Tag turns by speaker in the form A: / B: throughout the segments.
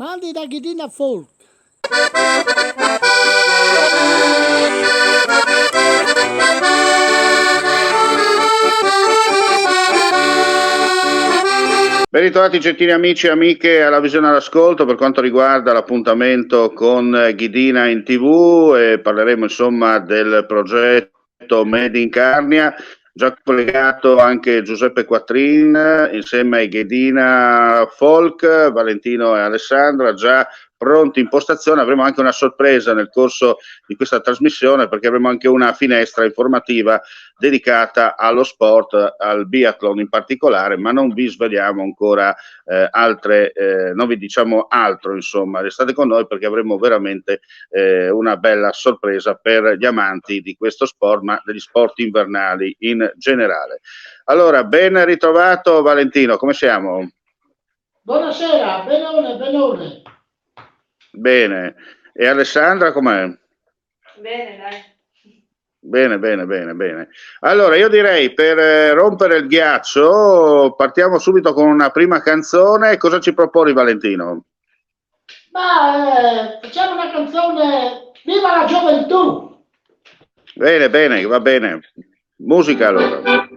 A: Mandi da Ghidina Folk.
B: Ben ritrovati gentili amici e amiche alla Visione all'Ascolto per quanto riguarda l'appuntamento con Ghidina in TV e parleremo insomma del progetto Made in Carnia. Già collegato anche Giuseppe Quattrin insieme ai Ghidina Folk, Valentino e Alessandra, già pronti in postazione. Avremo anche una sorpresa nel corso di questa trasmissione perché avremo anche una finestra informativa dedicata allo sport, al biathlon in particolare, ma non vi sveliamo ancora non vi diciamo altro, insomma, restate con noi perché avremo veramente una bella sorpresa per gli amanti di questo sport, ma degli sport invernali in generale. Allora, ben ritrovato Valentino, come siamo?
A: Buonasera, benone, benone.
B: Bene, e Alessandra com'è?
C: Bene, dai.
B: Bene, bene, bene, bene. Allora, io direi per rompere il ghiaccio partiamo subito con una prima canzone. Cosa ci proponi, Valentino?
A: Ma facciamo una canzone, viva la gioventù!
B: Bene, bene, va bene. Musica allora.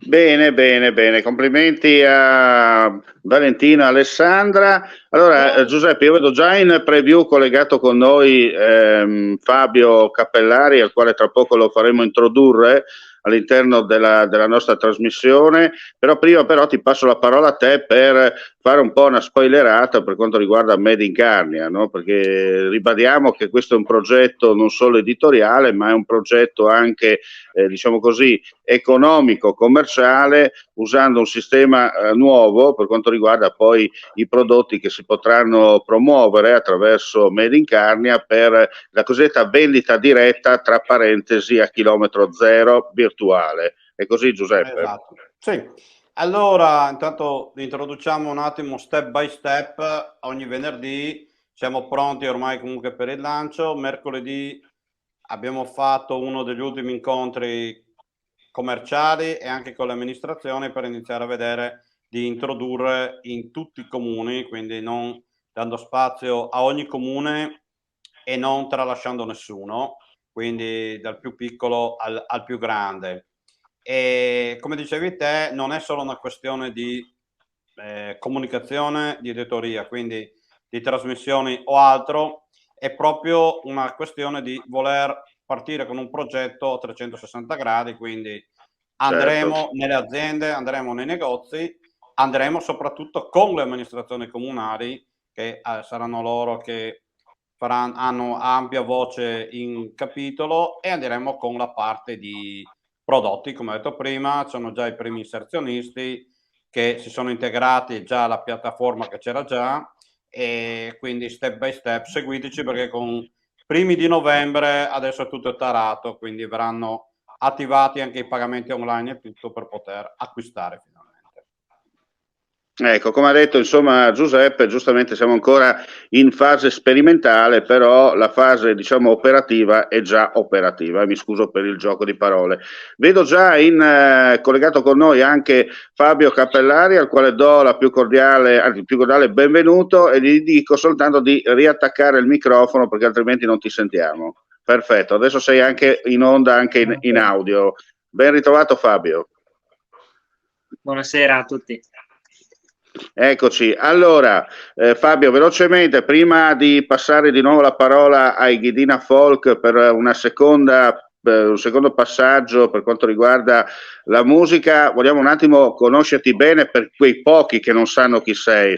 B: Bene, bene, bene, complimenti a Valentino e Alessandra. Allora, Giuseppe, io vedo già in preview collegato con noi Fabio Cappellari, al quale tra poco lo faremo introdurre all'interno della nostra trasmissione, però prima però ti passo la parola a te per fare un po' una spoilerata per quanto riguarda Made in Carnia, no? Perché ribadiamo che questo è un progetto non solo editoriale, ma è un progetto anche, diciamo così, economico, commerciale, usando un sistema nuovo per quanto riguarda poi i prodotti che si potranno promuovere attraverso Made in Carnia per la cosiddetta vendita diretta, tra parentesi, a chilometro zero virtuale. È così, Giuseppe?
D: Esatto. Sì. Allora, intanto introduciamo un attimo step by step. Ogni venerdì siamo pronti ormai comunque per il lancio. Mercoledì abbiamo fatto uno degli ultimi incontri commerciali e anche con le amministrazioni per iniziare a vedere di introdurre in tutti i comuni, quindi non dando spazio a ogni comune e non tralasciando nessuno, quindi dal più piccolo al più grande. E come dicevi te, non è solo una questione di comunicazione, di editoria, quindi di trasmissioni o altro, è proprio una questione di voler partire con un progetto a 360 gradi, quindi andremo
B: Certo.
D: nelle aziende, andremo nei negozi, andremo soprattutto con le amministrazioni comunali, che saranno loro che hanno ampia voce in capitolo, e andremo con la parte di prodotti, come ho detto prima. Sono già i primi inserzionisti che si sono integrati già alla piattaforma che c'era già, e quindi step by step seguiteci, perché con primi di novembre adesso è tutto tarato, quindi verranno attivati anche i pagamenti online e tutto per poter acquistare finalmente.
B: Ecco, come ha detto insomma Giuseppe, giustamente siamo ancora in fase sperimentale, però la fase diciamo operativa è già operativa, mi scuso per il gioco di parole. Vedo già collegato con noi anche Fabio Cappellari, al quale do la più cordiale benvenuto, e gli dico soltanto di riattaccare il microfono perché altrimenti non ti sentiamo. Perfetto, adesso sei anche in onda, anche in audio. Ben ritrovato Fabio.
E: Buonasera a tutti.
B: Eccoci, allora Fabio, velocemente, prima di passare di nuovo la parola ai Ghidina Folk per un secondo passaggio per quanto riguarda la musica, vogliamo un attimo conoscerti bene per quei pochi che non sanno chi sei.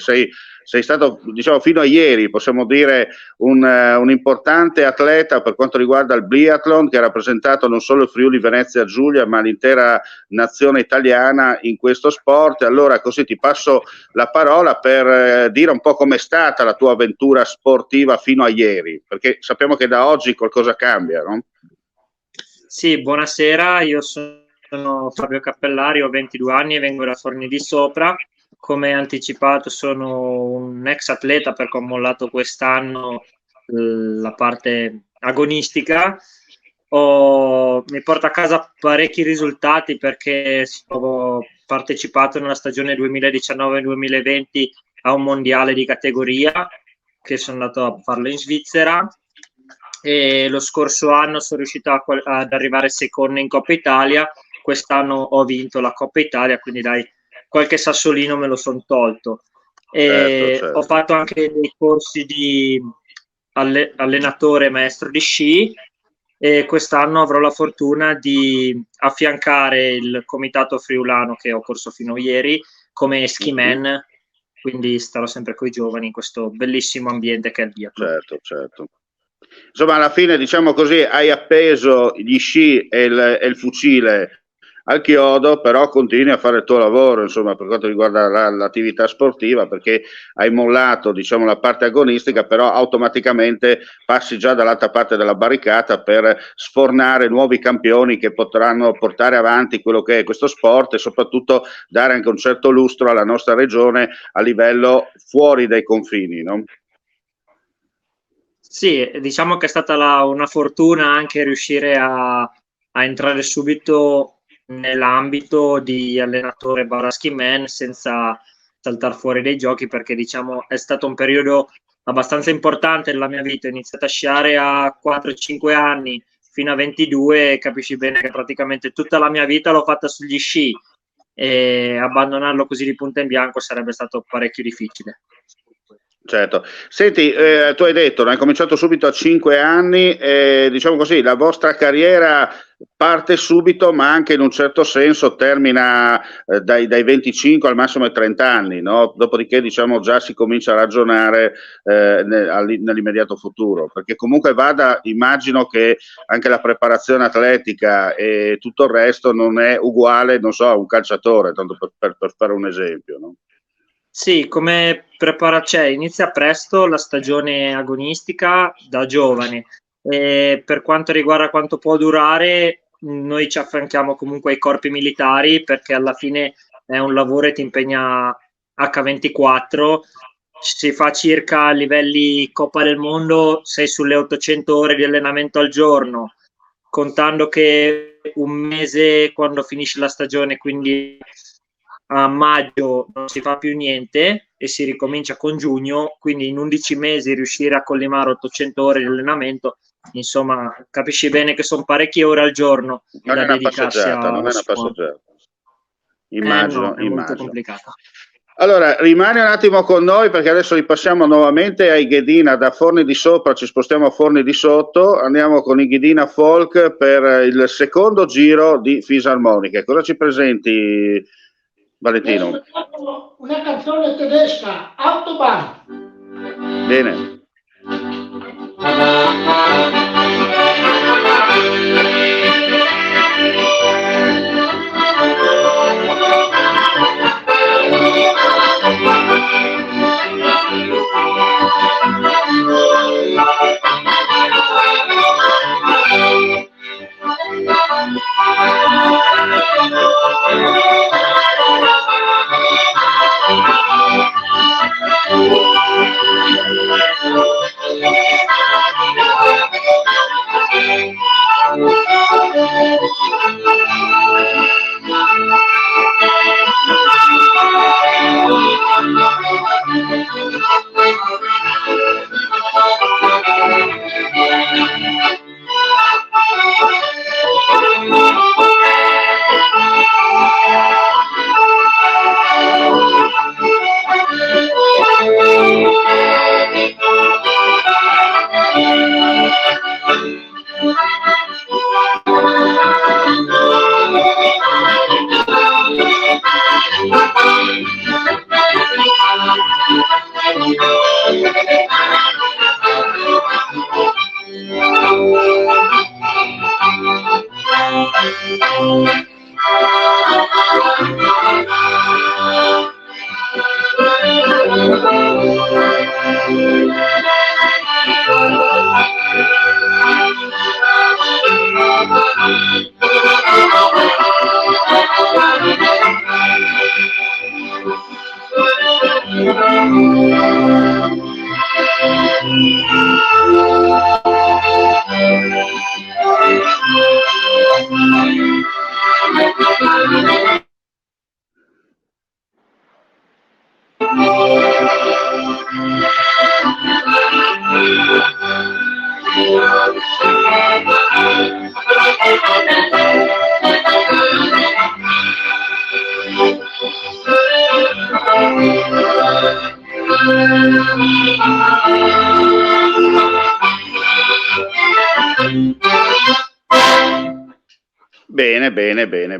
B: Sei stato, diciamo, fino a ieri, possiamo dire, un importante atleta per quanto riguarda il biathlon, che ha rappresentato non solo il Friuli Venezia Giulia, ma l'intera nazione italiana in questo sport. Allora, così ti passo la parola per dire un po' com'è stata la tua avventura sportiva fino a ieri, perché sappiamo che da oggi qualcosa cambia, no?
E: Sì, buonasera, io sono Fabio Cappellari, ho 22 anni e vengo da Forni di Sopra. Come anticipato sono un ex atleta perché ho mollato quest'anno la parte agonistica. Mi porto a casa parecchi risultati perché ho partecipato nella stagione 2019-2020 a un mondiale di categoria, che sono andato a farlo in Svizzera, e lo scorso anno sono riuscito ad arrivare secondo in Coppa Italia. Quest'anno ho vinto la Coppa Italia, quindi dai, qualche sassolino me lo sono tolto.
B: Certo.
E: Ho fatto anche dei corsi di allenatore maestro di sci, e quest'anno avrò la fortuna di affiancare il comitato friulano che ho corso fino a ieri come ski man, quindi starò sempre con i giovani in questo bellissimo ambiente che è il biathlon.
B: Certo. Insomma, alla fine, diciamo così, hai appeso gli sci e il fucile al chiodo, però continui a fare il tuo lavoro, insomma, per quanto riguarda l'attività sportiva, perché hai mollato, diciamo, la parte agonistica, però automaticamente passi già dall'altra parte della barricata per sfornare nuovi campioni che potranno portare avanti quello che è questo sport e soprattutto dare anche un certo lustro alla nostra regione a livello fuori dai confini, no?
E: Sì, diciamo che è stata una fortuna anche riuscire a entrare subito nell'ambito di allenatore barra ski man senza saltare fuori dai giochi, perché diciamo è stato un periodo abbastanza importante nella mia vita. Ho iniziato a sciare a 4-5 anni fino a 22, e capisci bene che praticamente tutta la mia vita l'ho fatta sugli sci, e abbandonarlo così di punta in bianco sarebbe stato parecchio difficile.
B: Certo. Senti, tu hai detto, hai cominciato subito a 5 anni, diciamo così, la vostra carriera parte subito, ma anche in un certo senso termina dai 25 al massimo ai 30 anni, no? Dopodiché, diciamo, già si comincia a ragionare nell'immediato futuro, perché comunque immagino che anche la preparazione atletica e tutto il resto non è uguale, non so, a un calciatore, tanto per fare un esempio, no?
E: Sì, come inizia presto la stagione agonistica da giovane, e per quanto riguarda quanto può durare, noi ci affianchiamo comunque ai corpi militari, perché alla fine è un lavoro e ti impegna H24. Si fa circa a livelli Coppa del Mondo, sei sulle 800 ore di allenamento al giorno, contando che un mese quando finisce la stagione, quindi a maggio, non si fa più niente, e si ricomincia con giugno, quindi in 11 mesi riuscire a collimare 800 ore di allenamento, insomma, capisci bene che sono parecchie ore al giorno
B: Non
E: da
B: è una
E: dedicarsi
B: passeggiata, non
E: allo
B: è una
E: sport.
B: passeggiata. Immagino,
E: No, è molto
B: immagino.
E: complicato.
B: Allora, rimani un attimo con noi perché adesso ripassiamo nuovamente ai Ghedina. Da Forni di Sopra ci spostiamo a Forni di Sotto, andiamo con i Ghedina Folk per il secondo giro di fisarmoniche. Cosa ci presenti, Valentino?
A: Una canzone tedesca, Autobahn.
B: Bene.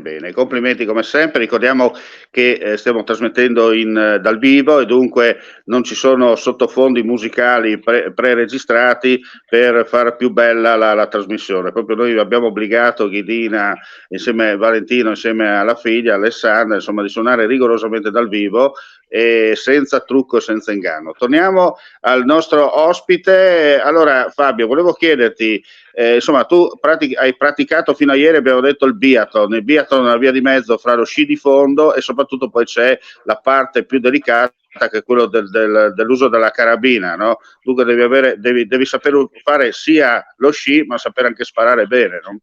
B: Bene. Complimenti come sempre. Ricordiamo che stiamo trasmettendo dal vivo e dunque non ci sono sottofondi musicali pre-registrati per far più bella la trasmissione. Proprio noi abbiamo obbligato Ghedina insieme a Valentino, insieme alla figlia Alessandra, insomma, di suonare rigorosamente dal vivo e senza trucco e senza inganno. Torniamo al nostro ospite. Allora, Fabio, volevo chiederti, insomma, tu hai praticato fino a ieri, abbiamo detto, il biathlon. Il biathlon è una via di mezzo fra lo sci di fondo e soprattutto poi c'è la parte più delicata che è quello dell'uso della carabina, no? Dunque devi saper fare sia lo sci ma sapere anche sparare bene, no?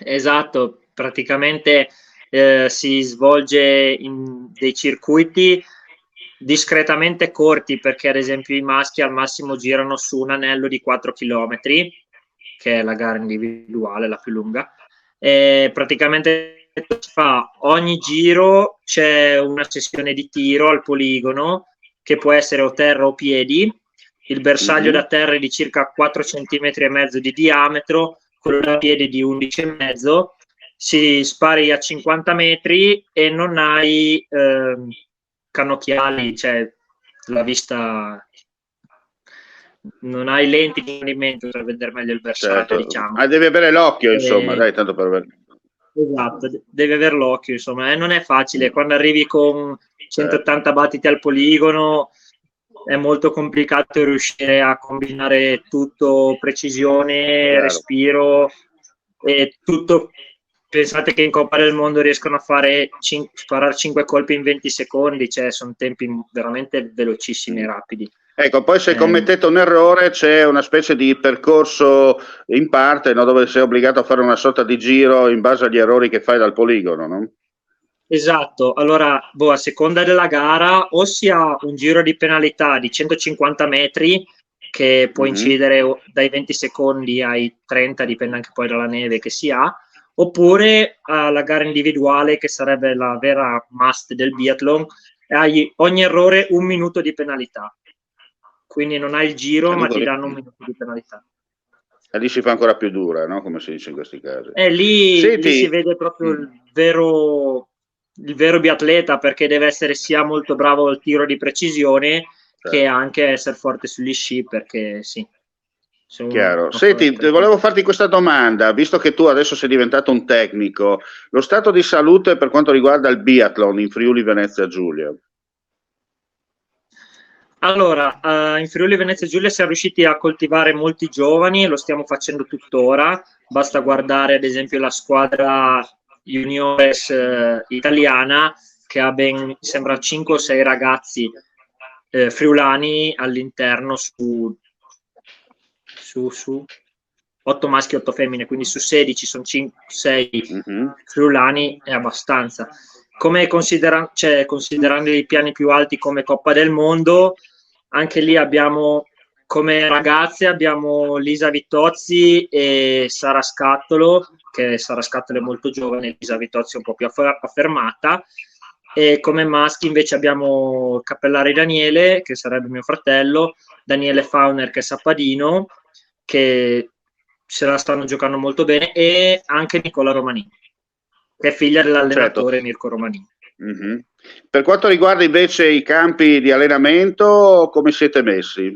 E: Esatto, praticamente si svolge in dei circuiti discretamente corti, perché ad esempio i maschi al massimo girano su un anello di 4 km, che è la gara individuale, la più lunga. Praticamente ogni giro c'è una sessione di tiro al poligono, che può essere o terra o piedi. Il bersaglio da terra è di circa 4,5 cm di diametro, quello da piedi di 11,5. Si spari a 50 metri e non hai cannocchiali, cioè la vista, non hai lenti di ingrandimento per vedere meglio il bersaglio,
B: certo.
E: diciamo.
B: Devi avere l'occhio, insomma, dai, tanto per vedere.
E: Esatto, devi avere l'occhio, insomma, e non è facile. Quando arrivi con 180 battiti al poligono è molto complicato riuscire a combinare tutto, precisione,
B: Chiaro.
E: respiro e tutto. Pensate che in Coppa del Mondo riescono a sparare 5 colpi in 20 secondi, cioè sono tempi veramente velocissimi e rapidi.
B: Ecco, poi se commettete un errore c'è una specie di percorso in parte, no, dove sei obbligato a fare una sorta di giro in base agli errori che fai dal poligono, no?
E: Esatto, allora a seconda della gara o si ha un giro di penalità di 150 metri che può incidere dai 20 secondi ai 30, dipende anche poi dalla neve che si ha, oppure la gara individuale che sarebbe la vera must del biathlon, e hai ogni errore 1 minuto di penalità, quindi non hai il giro ma ti danno 1 minuto di penalità.
B: E lì si fa ancora più dura, no? Come si dice in questi casi.
E: Lì si vede proprio il vero biatleta, perché deve essere sia molto bravo al tiro di precisione che anche essere forte sugli sci, perché sì.
B: Chiaro. Senti, volevo farti questa domanda, visto che tu adesso sei diventato un tecnico, lo stato di salute per quanto riguarda il biathlon in Friuli Venezia Giulia?
E: Allora, in Friuli Venezia Giulia siamo riusciti a coltivare molti giovani e lo stiamo facendo tuttora. Basta guardare ad esempio la squadra juniores italiana, che ha ben, sembra, 5 o 6 ragazzi friulani all'interno su 8 maschi e 8 femmine, quindi su 16 sono 5-6 friulani, è abbastanza. Come considerando i piani più alti come Coppa del Mondo, anche lì abbiamo come ragazze abbiamo Lisa Vittozzi e Sara Scattolo, che Sara Scattolo è molto giovane, Lisa Vittozzi è un po' più affermata, e come maschi invece abbiamo Cappellari Daniele, che sarebbe mio fratello, Daniele Fauner, che è sappadino, che se la stanno giocando molto bene, e anche Nicola Romanini, che è figlia dell'allenatore Mirko Romanini.
B: Per quanto riguarda invece i campi di allenamento, come siete messi?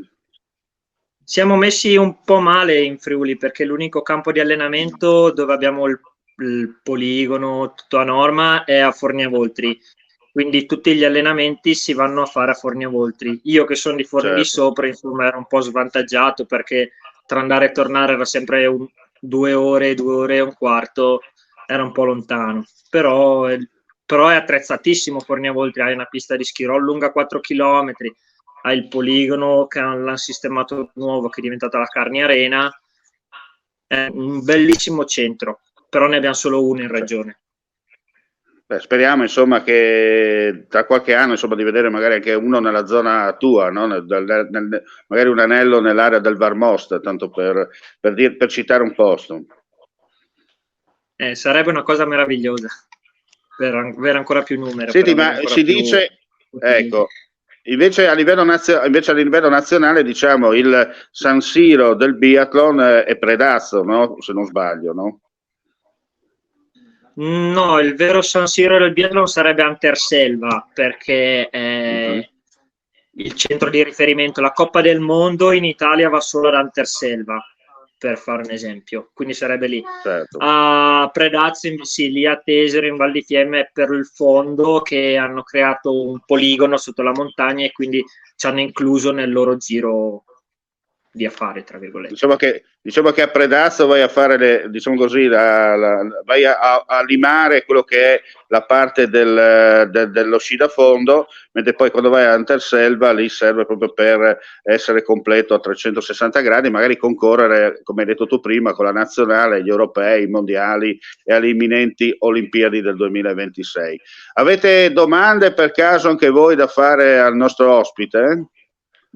E: Siamo messi un po' male in Friuli, perché l'unico campo di allenamento dove abbiamo il poligono tutto a norma è a Forniavoltri, quindi tutti gli allenamenti si vanno a fare a Forniavoltri. Io che sono di Forni di Sopra, insomma, ero un po' svantaggiato, perché tra andare e tornare era sempre 2 ore, 2 ore e un quarto, era un po' lontano, però è attrezzatissimo Forniavoltri, hai una pista di ski roll lunga 4 km, hai il poligono che hanno sistemato nuovo, che è diventata la Carni Arena, è un bellissimo centro, però ne abbiamo solo uno in regione.
B: Beh, speriamo insomma che tra qualche anno insomma di vedere magari anche uno nella zona tua, no? Magari un anello nell'area del Varmost, tanto per citare un posto.
E: Sarebbe una cosa meravigliosa per avere ancora più numeri.
B: Senti, ma si dice, ecco, invece a livello nazionale, diciamo, il San Siro del biathlon è Predazzo, no? Se non sbaglio, no?
E: No, il vero San Siro del biathlon sarebbe Anterselva, perché è il centro di riferimento. La Coppa del Mondo in Italia va solo ad Anterselva, per fare un esempio, quindi sarebbe lì.
B: Certo.
E: A Predazzo, sì, lì a Tesero in Val di Fiemme, per il fondo, che hanno creato un poligono sotto la montagna e quindi ci hanno incluso nel loro giro di affari, tra virgolette.
B: Diciamo che a Predazzo vai a fare diciamo così, vai a limare quello che è la parte dello sci da fondo, mentre poi quando vai a Anterselva lì serve proprio per essere completo a 360 gradi, magari concorrere, come hai detto tu prima, con la nazionale, gli europei, i mondiali e alle imminenti Olimpiadi del 2026. Avete domande per caso anche voi da fare al nostro ospite?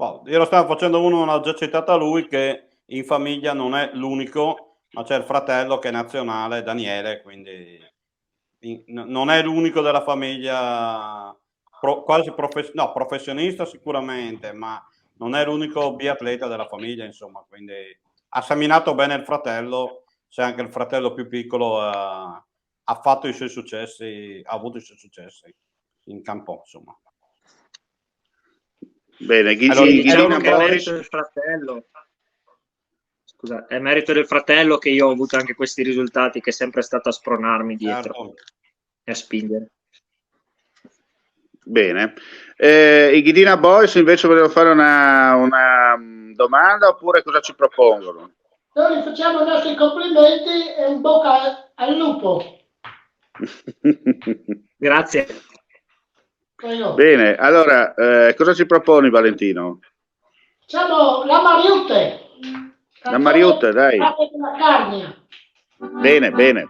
D: Io lo stavo facendo uno, l'ha già citata lui, che in famiglia non è l'unico, ma c'è il fratello che è nazionale, Daniele, quindi non è l'unico della famiglia, professionista sicuramente, ma non è l'unico biatleta della famiglia, insomma, quindi ha seminato bene il fratello, c'è anche il fratello più piccolo, ha fatto i suoi successi, ha avuto i suoi successi in campo, insomma.
B: Bene,
E: diciamo che è merito del fratello. Scusa, è merito del fratello che io ho avuto anche questi risultati, che è sempre stato a spronarmi dietro e a spingere.
B: Bene. I Ghidina Boys invece volevo fare una domanda, oppure cosa ci propongono?
A: Noi facciamo i nostri complimenti e in bocca al lupo.
E: Grazie.
B: Bene, allora, cosa ci proponi, Valentino?
A: Facciamo la Mariutte.
B: La Mariutte, dai.
A: La Carnia.
B: Bene, bene.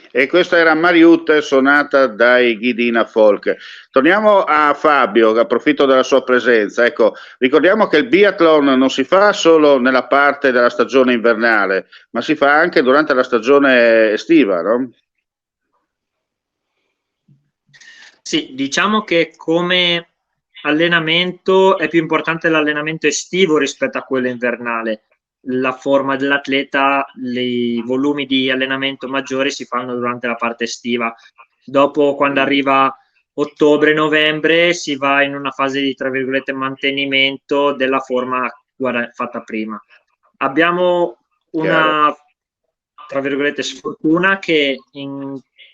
B: E questa era Mariut suonata dai Ghidina Folk. Torniamo a Fabio, che approfitto della sua presenza. Ecco, ricordiamo che il biathlon non si fa solo nella parte della stagione invernale, ma si fa anche durante la stagione estiva, no?
E: Sì, diciamo che come allenamento è più importante l'allenamento estivo rispetto a quello invernale. La forma dell'atleta, i volumi di allenamento maggiori si fanno durante la parte estiva. Dopo, quando arriva ottobre-novembre, si va in una fase di, tra virgolette, mantenimento della forma fatta prima. Abbiamo una, tra virgolette, sfortuna che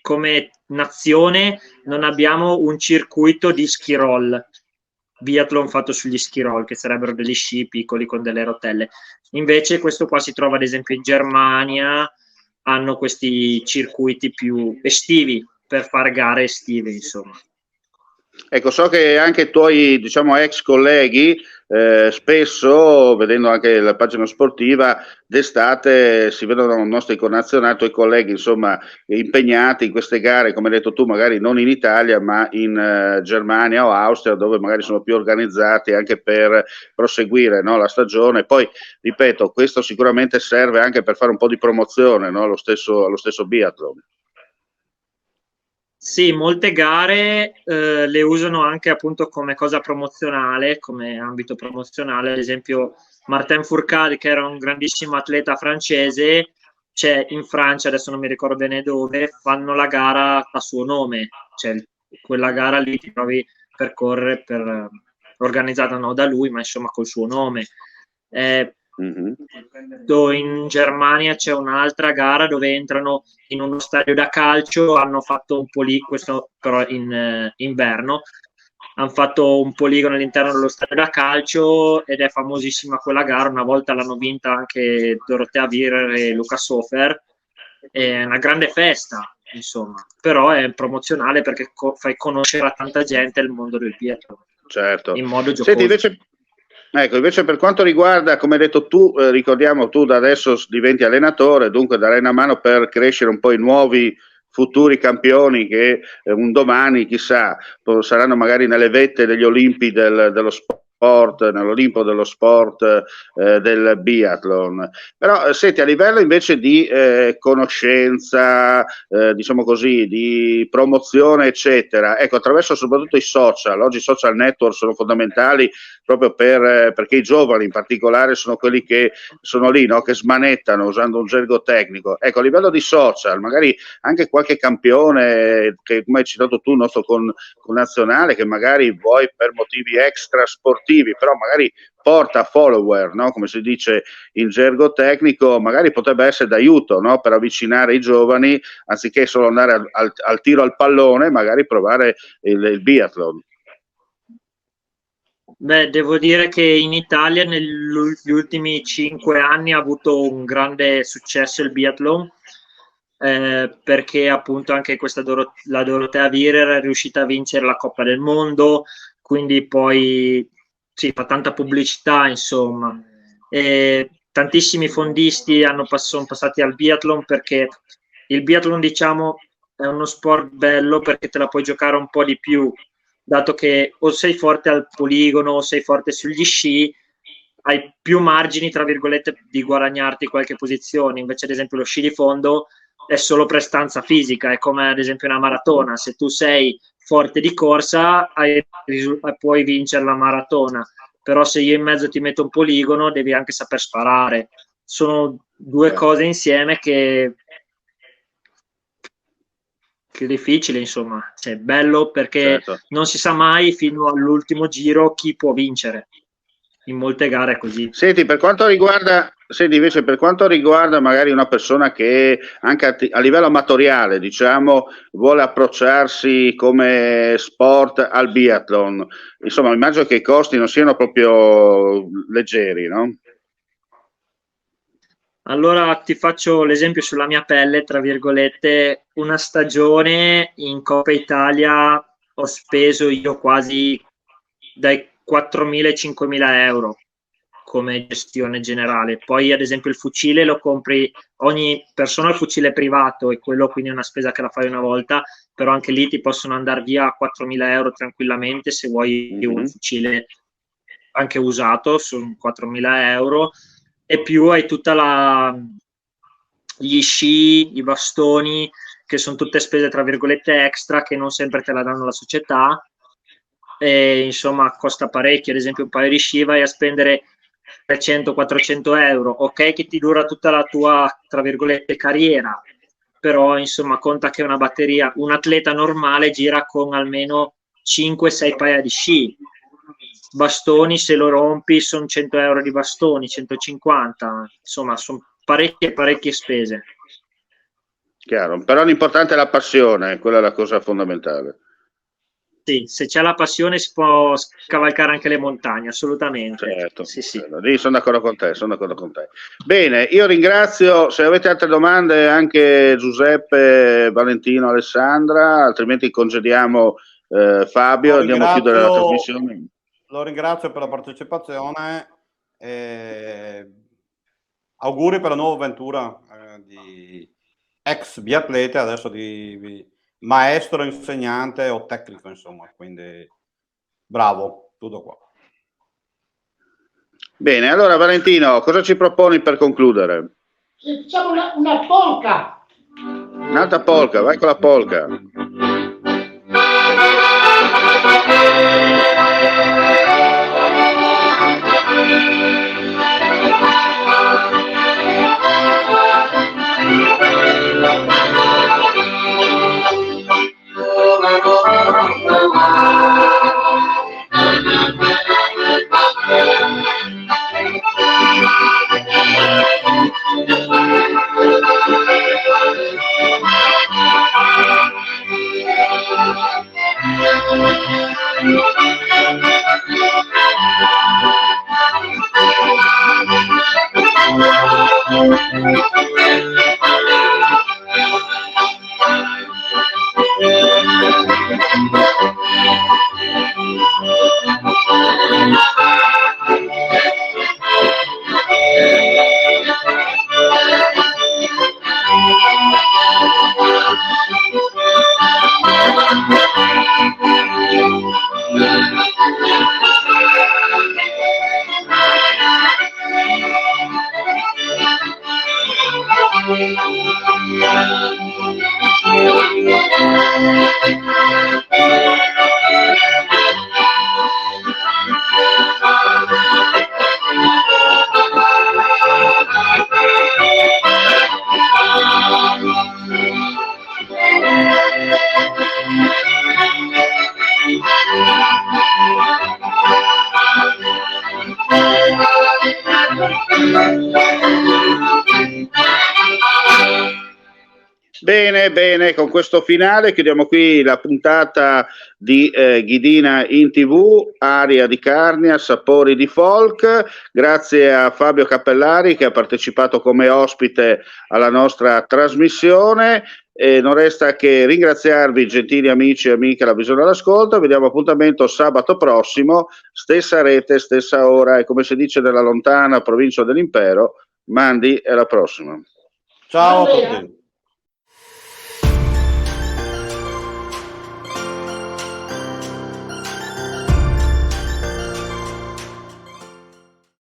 E: come nazione non abbiamo un circuito di ski roll, biathlon fatto sugli ski roll, che sarebbero degli sci piccoli con delle rotelle. Invece questo qua si trova ad esempio in Germania, hanno questi circuiti più estivi per fare gare estive, insomma.
B: Ecco, so che anche i tuoi, diciamo, ex colleghi, spesso, vedendo anche la pagina sportiva, d'estate si vedono nostri connazionali, tuoi colleghi, insomma, impegnati in queste gare, come hai detto tu, magari non in Italia, ma in Germania o Austria, dove magari sono più organizzati anche per proseguire, no, la stagione. Poi, ripeto, questo sicuramente serve anche per fare un po' di promozione, no, allo stesso biathlon.
E: Sì, molte gare le usano anche appunto come cosa promozionale, come ambito promozionale. Ad esempio Martin Fourcade, che era un grandissimo atleta francese, c'è in Francia, adesso non mi ricordo bene dove, fanno la gara a suo nome, cioè quella gara lì ti trovi per correre, organizzata non da lui, ma insomma col suo nome. In Germania c'è un'altra gara dove entrano in uno stadio da calcio, hanno fatto un questo però in inverno, hanno fatto un poligono all'interno dello stadio da calcio ed è famosissima quella gara. Una volta l'hanno vinta anche Dorothea Virer e Luca Sofer. È una grande festa, insomma, però è promozionale perché fai conoscere a tanta gente il mondo del biathlon,
B: certo,
E: in modo giocoso.
B: Senti, invece per quanto riguarda, come hai detto tu, ricordiamo, tu da adesso diventi allenatore, dunque darai una mano per crescere un po' i nuovi futuri campioni che un domani, chissà, saranno magari nelle vette degli Olimpi dello sport, nell'Olimpo dello sport del biathlon. Però senti, a livello invece di conoscenza, diciamo così, di promozione eccetera, ecco, attraverso soprattutto i social, oggi i social network sono fondamentali proprio perché i giovani in particolare sono quelli che sono lì, no? Che smanettano usando un gergo tecnico. Ecco, a livello di social, magari anche qualche campione che, come hai citato tu, il nostro connazionale, che magari vuoi per motivi extra sportivi sportivi, però magari porta follower, no? Come si dice in gergo tecnico, magari potrebbe essere d'aiuto, no? Per avvicinare i giovani, anziché solo andare al tiro al pallone, magari provare il biathlon.
E: Beh, devo dire che in Italia negli ultimi 5 anni ha avuto un grande successo il biathlon, perché appunto anche la Dorotea Virer è riuscita a vincere la Coppa del Mondo, quindi poi si fa tanta pubblicità, insomma. Tantissimi fondisti sono passati al biathlon, perché il biathlon, diciamo, è uno sport bello perché te la puoi giocare un po' di più, dato che o sei forte al poligono o sei forte sugli sci, hai più margini, tra virgolette, di guadagnarti qualche posizione. Invece, ad esempio, lo sci di fondo è solo prestanza fisica, è come ad esempio una maratona. Se tu sei forte di corsa, puoi vincere la maratona, però se io in mezzo ti metto un poligono devi anche saper sparare. Sono due cose insieme che è difficile, insomma. Cioè, bello perché non si sa mai fino all'ultimo giro chi può vincere. In molte gare è così.
B: Senti, invece per quanto riguarda magari una persona che anche a livello amatoriale, diciamo, vuole approcciarsi come sport al biathlon, insomma, immagino che i costi non siano proprio leggeri, no?
E: Allora ti faccio l'esempio sulla mia pelle, tra virgolette. Una stagione in Coppa Italia ho speso io quasi dai 4.000 ai 5.000 euro come gestione generale. Poi ad esempio il fucile lo compri, ogni persona ha il fucile privato e quello quindi è una spesa che la fai una volta, però anche lì ti possono andare via 4.000 euro tranquillamente se vuoi un fucile anche usato, sono 4.000 euro. E più hai gli sci, i bastoni, che sono tutte spese tra virgolette extra che non sempre te la danno la società, e insomma costa parecchio. Ad esempio un paio di sci vai a spendere 300-400 euro, ok, che ti dura tutta la tua tra virgolette carriera, però insomma conta che una batteria, un atleta normale gira con almeno 5-6 paia di sci. Bastoni, se lo rompi sono 100 euro di bastoni, 150, insomma sono parecchie spese.
B: Chiaro, però l'importante è la passione, quella è la cosa fondamentale.
E: Sì, se c'è la passione si può scavalcare anche le montagne, assolutamente.
B: Certo,
E: sì.
B: Lì sono d'accordo con te. Bene, io ringrazio, se avete altre domande, anche Giuseppe, Valentino, Alessandra, altrimenti congediamo Fabio, andiamo a chiudere la trasmissione.
D: Lo ringrazio per la partecipazione, auguri per la nuova avventura di ex biatleta, adesso di maestro, insegnante o tecnico, insomma, quindi bravo, tutto qua.
B: Bene, allora Valentino, cosa ci proponi per concludere?
A: Facciamo una polka.
B: Un'altra polka, vai con la polka. Bene, bene, con questo finale chiudiamo qui la puntata di Ghidina in TV, aria di Carnia, sapori di folk. Grazie a Fabio Cappellari che ha partecipato come ospite alla nostra trasmissione. E non resta che ringraziarvi, gentili amici e amiche, alla visione e all'ascolto. Vi diamo appuntamento sabato prossimo, stessa rete, stessa ora, e come si dice nella lontana provincia dell'impero, Mandi, e alla prossima.
D: Ciao a
A: Bene.
D: tutti.